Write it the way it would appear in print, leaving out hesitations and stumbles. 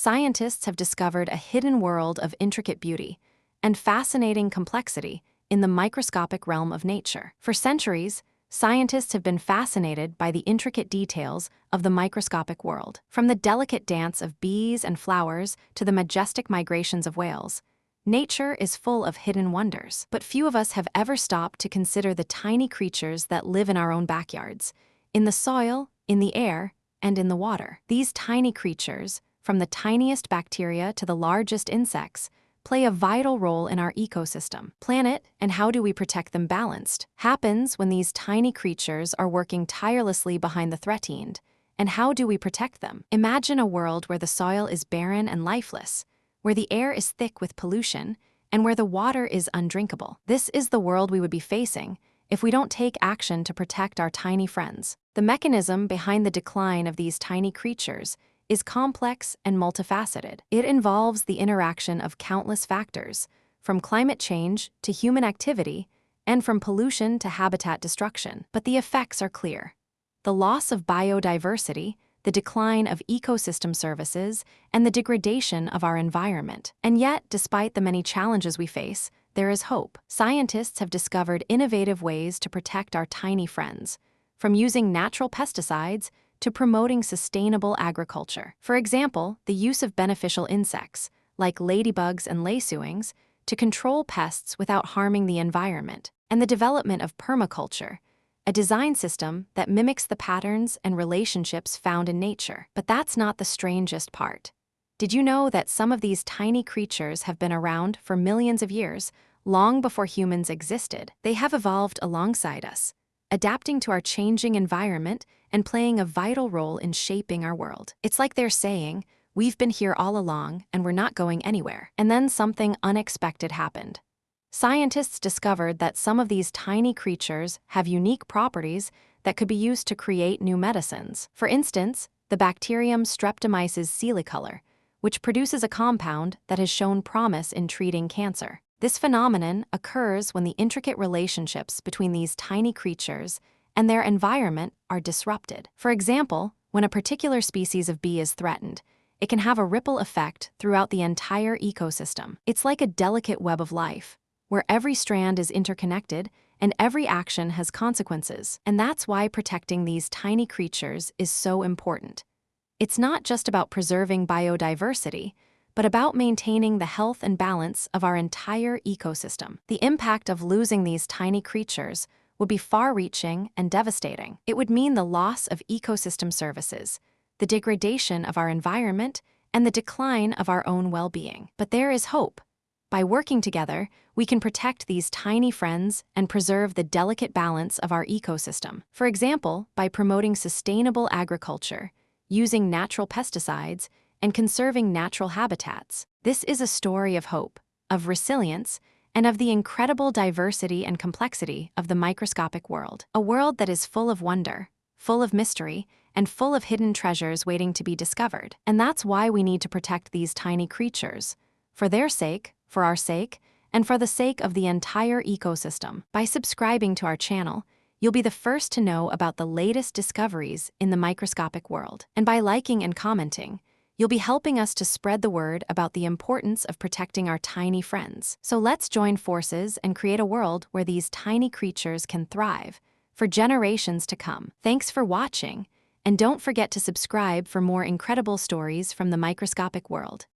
scientists have discovered a hidden world of intricate beauty and fascinating complexity in the microscopic realm of nature. For centuries, scientists have been fascinated by the intricate details of the microscopic world. From the delicate dance of bees and flowers to the majestic migrations of whales, nature is full of hidden wonders. But few of us have ever stopped to consider the tiny creatures that live in our own backyards, in the soil, in the air, and in the water. These tiny creatures, from the tiniest bacteria to the largest insects, play a vital role in our ecosystem. Planet, and how do we protect them balanced, happens when these tiny creatures are working tirelessly behind the threat, and how do we protect them? Imagine a world where the soil is barren and lifeless, where the air is thick with pollution, and where the water is undrinkable. This is the world we would be facing if we don't take action to protect our tiny friends. The mechanism behind the decline of these tiny creatures is complex and multifaceted. It involves the interaction of countless factors, from climate change to human activity, and from pollution to habitat destruction. But the effects are clear. The loss of biodiversity, the decline of ecosystem services, and the degradation of our environment. And yet, despite the many challenges we face, there is hope. Scientists have discovered innovative ways to protect our tiny friends, from using natural pesticides to promoting sustainable agriculture. For example, the use of beneficial insects, like ladybugs and lacewings, to control pests without harming the environment, and the development of permaculture, a design system that mimics the patterns and relationships found in nature. But that's not the strangest part. Did you know that some of these tiny creatures have been around for millions of years, long before humans existed? They have evolved alongside us, adapting to our changing environment and playing a vital role in shaping our world. It's like they're saying, we've been here all along and we're not going anywhere. And then something unexpected happened. Scientists discovered that some of these tiny creatures have unique properties that could be used to create new medicines. For instance, the bacterium Streptomyces silicolor, which produces a compound that has shown promise in treating cancer. This phenomenon occurs when the intricate relationships between these tiny creatures and their environment are disrupted. For example, when a particular species of bee is threatened, it can have a ripple effect throughout the entire ecosystem. It's like a delicate web of life, where every strand is interconnected and every action has consequences. And that's why protecting these tiny creatures is so important. It's not just about preserving biodiversity, but about maintaining the health and balance of our entire ecosystem. The impact of losing these tiny creatures would be far-reaching and devastating. It would mean the loss of ecosystem services, the degradation of our environment, and the decline of our own well-being. But there is hope. By working together, we can protect these tiny friends and preserve the delicate balance of our ecosystem. For example, by promoting sustainable agriculture, using natural pesticides, and conserving natural habitats. This is a story of hope, of resilience, and of the incredible diversity and complexity of the microscopic world. A world that is full of wonder, full of mystery, and full of hidden treasures waiting to be discovered. And that's why we need to protect these tiny creatures, for their sake, for our sake, and for the sake of the entire ecosystem. By subscribing to our channel, you'll be the first to know about the latest discoveries in the microscopic world. And by liking and commenting, you'll be helping us to spread the word about the importance of protecting our tiny friends. So let's join forces and create a world where these tiny creatures can thrive for generations to come. Thanks for watching, and don't forget to subscribe for more incredible stories from the microscopic world.